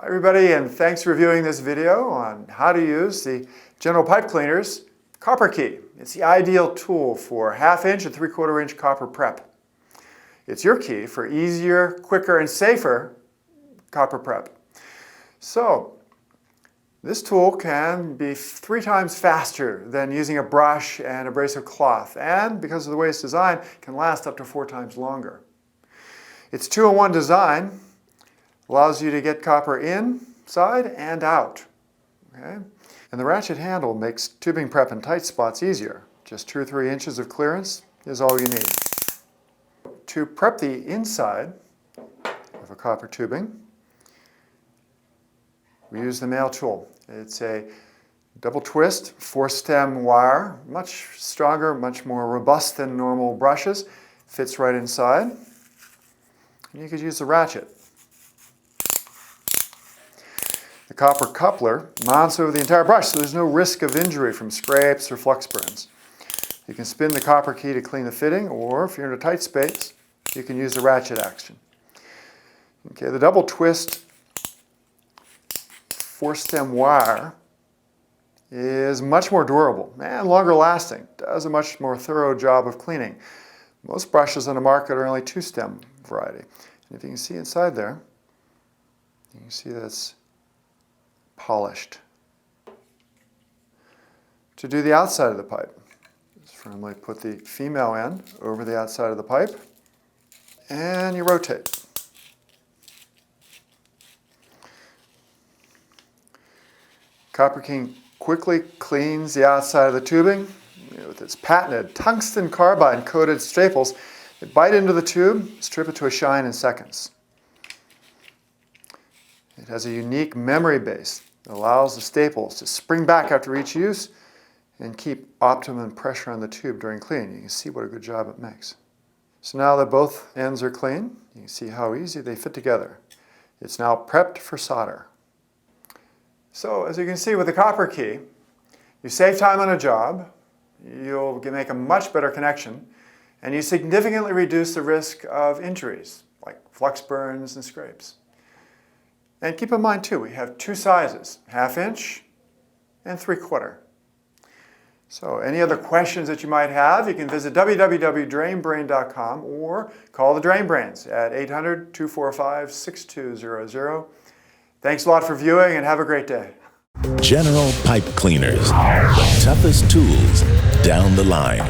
Hi everybody, and thanks for viewing this video on how to use the General Pipe Cleaner's CopperKey. It's the ideal tool for 1/2 inch and 3/4 inch copper prep. It's your key for easier, quicker, and safer copper prep. So, this tool can be 3 times faster than using a brush and abrasive cloth, and because of the way it's designed, can last up to 4 times longer. Its 2-in-1 design allows you to get copper inside and out. Okay? And the ratchet handle makes tubing prep in tight spots easier. Just 2 or 3 inches of clearance is all you need. To prep the inside of a copper tubing, we use the male tool. It's a double twist, 4-stem wire, much stronger, much more robust than normal brushes. Fits right inside. And you could use the ratchet. The copper coupler mounts over the entire brush, so there's no risk of injury from scrapes or flux burns. You can spin the copper key to clean the fitting, or if you're in a tight space, you can use the ratchet action. Okay, the double twist 4-stem wire is much more durable and longer lasting. Does a much more thorough job of cleaning. Most brushes on the market are only 2-stem variety. And if you can see inside there, you can see that it's polished. To do the outside of the pipe, just firmly put the female end over the outside of the pipe, and you rotate. CopperKey quickly cleans the outside of the tubing with its patented tungsten carbide coated staples that bite into the tube, strip it to a shine in seconds. It has a unique memory base that allows the staples to spring back after each use and keep optimum pressure on the tube during cleaning. You can see what a good job it makes. So now that both ends are clean, you can see how easy they fit together. It's now prepped for solder. So as you can see with the CopperKey, you save time on a job, you'll make a much better connection, and you significantly reduce the risk of injuries like flux burns and scrapes. And keep in mind too, we have 2 sizes, 1/2 inch and 3/4. So any other questions that you might have, you can visit www.drainbrain.com or call the Drain Brains at 800-245-6200. Thanks a lot for viewing and have a great day. General Pipe Cleaners, toughest tools down the line.